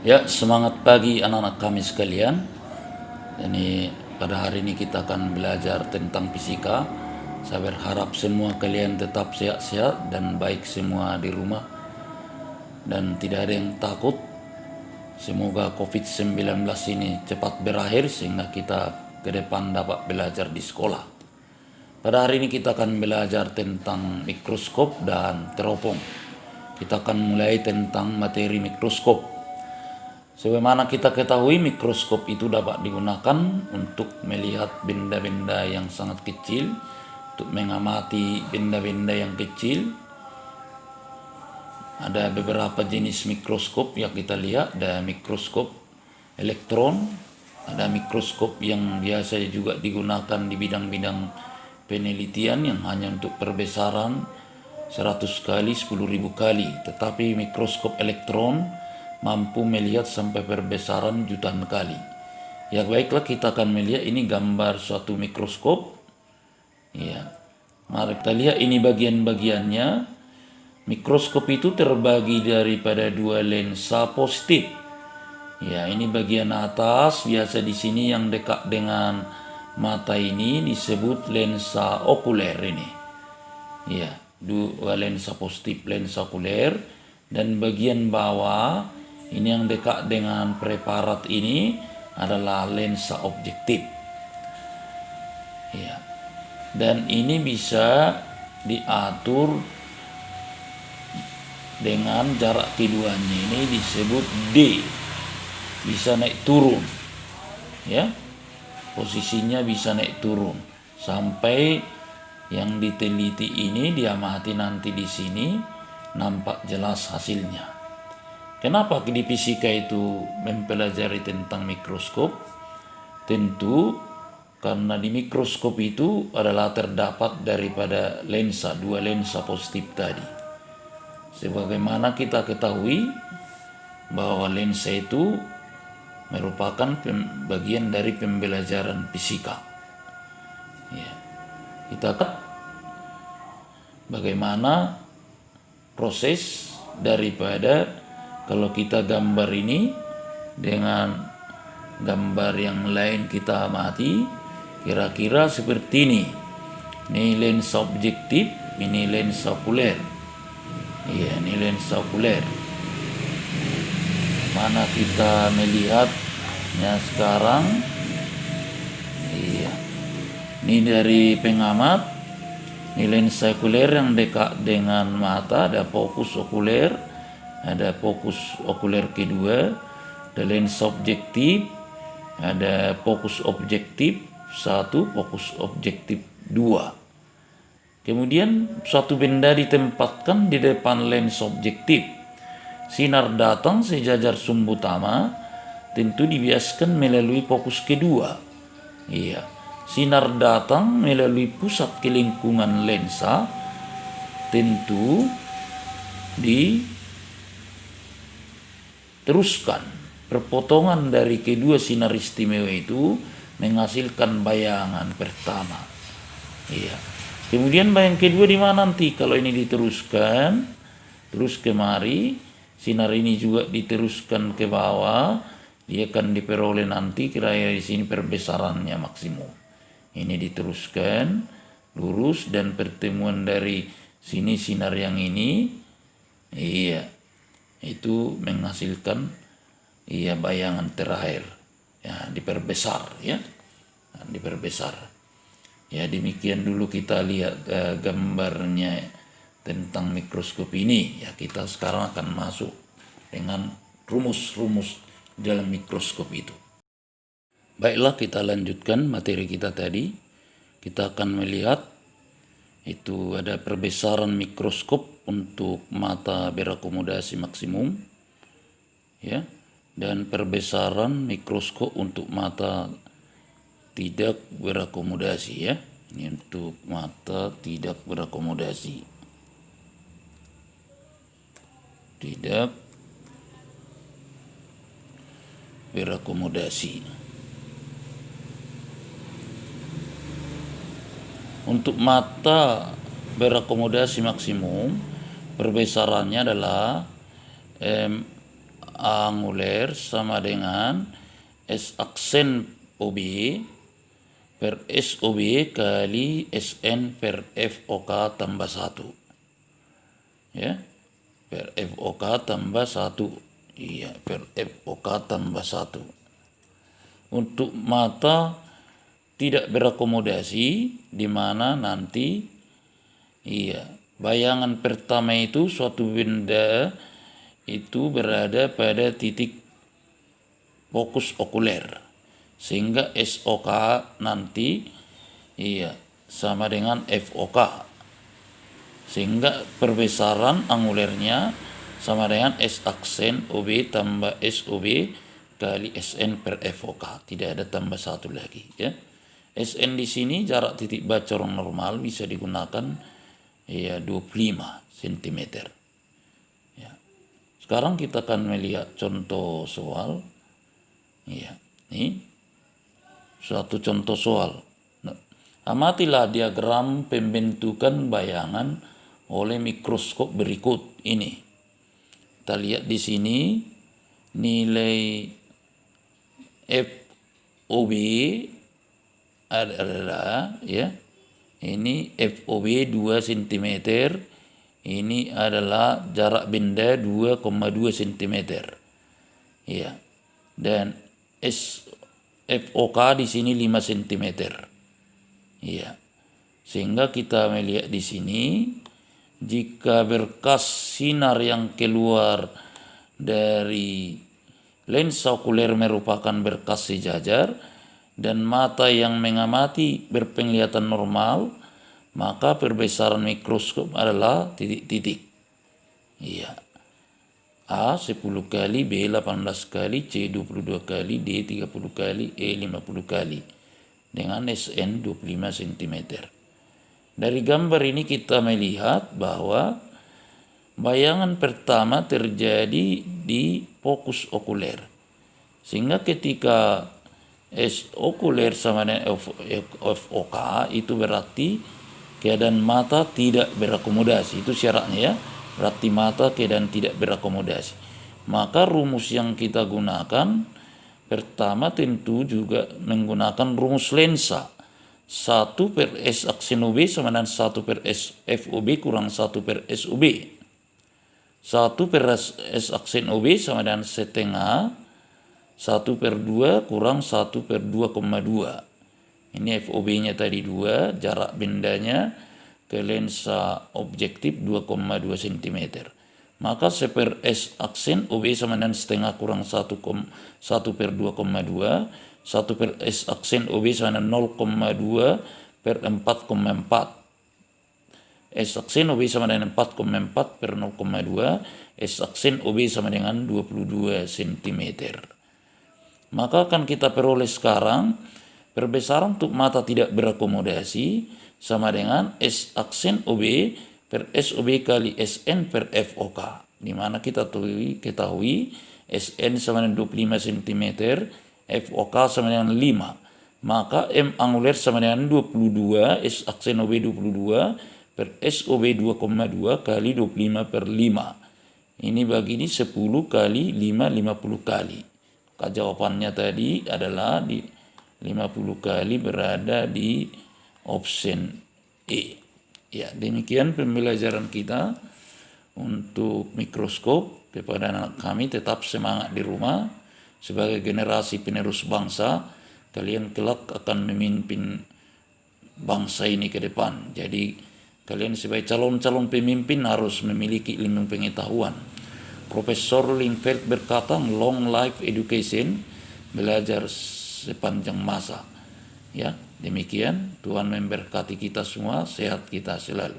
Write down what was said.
Ya, semangat pagi anak-anak kami sekalian. Ini pada hari ini kita akan belajar tentang fisika. Saya berharap semua kalian tetap sehat-sehat dan baik semua di rumah dan tidak ada yang takut. Semoga COVID-19 ini cepat berakhir sehingga kita ke depan dapat belajar di sekolah. Pada hari ini kita akan belajar tentang mikroskop dan teropong. Kita akan mulai tentang materi mikroskop. Sebagaimana kita ketahui, mikroskop itu dapat digunakan untuk melihat benda-benda yang sangat kecil, untuk mengamati benda-benda yang kecil. Ada beberapa jenis mikroskop yang kita lihat, ada mikroskop elektron, ada mikroskop yang biasa juga digunakan di bidang-bidang penelitian yang hanya untuk perbesaran 100 kali, 10.000 kali. Tetapi mikroskop elektron mampu melihat sampai perbesaran jutaan kali. Ya baiklah, kita akan melihat ini gambar suatu mikroskop. Ya, mari kita lihat ini bagian-bagiannya. Mikroskop itu terbagi daripada dua lensa positif. Ya, ini bagian atas, biasa di sini yang dekat dengan mata ini disebut lensa okuler ini. Ya, dua lensa positif, lensa okuler, dan bagian bawah ini yang dekat dengan preparat ini adalah lensa objektif. Ya. Dan ini bisa diatur dengan jarak keduanya ini disebut D. Bisa naik turun. Ya. Posisinya bisa naik turun sampai yang diteliti ini diamati nanti di sini nampak jelas hasilnya. Kenapa di fisika itu mempelajari tentang mikroskop? Tentu karena di mikroskop itu adalah terdapat daripada lensa, dua lensa positif tadi. Sebagaimana kita ketahui bahwa lensa itu merupakan bagian dari pembelajaran fisika. Ya. Kita lihat bagaimana proses daripada kalau kita gambar ini dengan gambar yang lain kita amati, kira-kira seperti ini. Ini lensa objektif, ini lensa okuler. Iya, ini lensa okuler. Mana kita melihatnya sekarang? Iya. Ini dari pengamat. Ini lensa okuler yang dekat dengan mata, ada fokus okuler. Ada fokus okuler kedua, ada lensa objektif, ada fokus objektif 1, fokus objektif 2. Kemudian suatu benda ditempatkan di depan lensa objektif. Sinar datang sejajar sumbu utama, tentu dibiaskan melalui fokus kedua. Iya, sinar datang melalui pusat kelingkungan lensa, tentu teruskan perpotongan dari kedua sinar istimewa itu menghasilkan bayangan pertama. Iya. Kemudian bayangan kedua di mana nanti kalau ini diteruskan terus kemari, sinar ini juga diteruskan ke bawah, dia akan diperoleh nanti kira-kira di sini perbesarannya maksimum. Ini diteruskan lurus dan pertemuan dari sini sinar yang ini, iya, itu menghasilkan bayangan terakhir, ya, diperbesar, ya, diperbesar. Ya, demikian dulu kita lihat gambarnya tentang mikroskop ini. Ya, kita sekarang akan masuk dengan rumus-rumus dalam mikroskop itu. Baiklah, kita lanjutkan materi kita tadi. Kita akan melihat itu ada perbesaran mikroskop untuk mata berakomodasi maksimum, ya, dan perbesaran mikroskop untuk mata tidak berakomodasi, ya. Ini untuk mata tidak berakomodasi. Tidak berakomodasi. Untuk mata berakomodasi maksimum, perbesarannya adalah anguler sama dengan S aksen OB per SOB kali SN per FOK tambah 1. Ya, per FOK tambah 1. Iya, per FOK tambah 1. Untuk mata tidak berakomodasi, di mana nanti bayangan pertama itu suatu benda itu berada pada titik fokus okuler, sehingga SOK nanti sama dengan FOK, sehingga perbesaran angulernya sama dengan S aksen OB tambah SOB kali SN per FOK, tidak ada tambah 1 lagi ya. SN di sini jarak titik baca orang normal bisa digunakan 25 cm. Ya. Sekarang kita akan melihat contoh soal. Ya, ini suatu contoh soal. Nah, amatilah diagram pembentukan bayangan oleh mikroskop berikut ini. Kita lihat di sini nilai FOB adalah ini FOB 2 cm, ini adalah jarak benda 2,2 cm. Ya. Dan FOK di sini 5 cm. Ya. Sehingga kita melihat di sini jika berkas sinar yang keluar dari lensa okuler merupakan berkas sejajar dan mata yang mengamati berpenglihatan normal, maka perbesaran mikroskop adalah titik-titik. Iya. A 10 kali, B 18 kali, C 22 kali, D 30 kali, E 50 kali. Dengan SN 25 cm. Dari gambar ini kita melihat bahwa bayangan pertama terjadi di fokus okuler. Sehingga ketika S okuler sama dengan FOK itu berarti keadaan mata tidak berakomodasi. Itu syaratnya ya. Berarti mata keadaan tidak berakomodasi. Maka rumus yang kita gunakan pertama tentu juga menggunakan rumus lensa. 1 per S aksen OB sama dengan 1 per S FOB kurang 1 per SOB. 1 per S aksen OB sama dengan setengah 1 per 2 kurang 1 per 2,2. Ini FOB-nya tadi 2, jarak bendanya ke lensa objektif 2,2 cm. Maka 1 per S aksen OB sama dengan setengah kurang 1 per 2,2. 1 per S aksen OB sama dengan 0,2 per 4,4. S aksen OB sama dengan 4,4 per 0,2. S aksen OB sama dengan 22 cm. Maka akan kita peroleh sekarang perbesaran untuk mata tidak berakomodasi sama dengan S aksen OB per SOB kali SN per FOK. Di mana kita ketahui SN sama dengan 25 cm, FOK sama dengan 5. Maka M anguler sama dengan 22, S aksen OB 22 per SOB 2,2 kali 25 per 5. Ini bagi ini 10 kali 5, 50 kali. Maka jawabannya tadi adalah di 50 kali berada di option E. Ya, demikian pembelajaran kita untuk mikroskop. Kepada anak kami tetap semangat di rumah sebagai generasi penerus bangsa. Kalian kelak akan memimpin bangsa ini ke depan. Jadi kalian sebagai calon-calon pemimpin harus memiliki ilmu pengetahuan. Profesor Lindfeld berkata, long life education, belajar sepanjang masa. Ya, demikian. Tuhan memberkati kita semua, sehat kita selalu.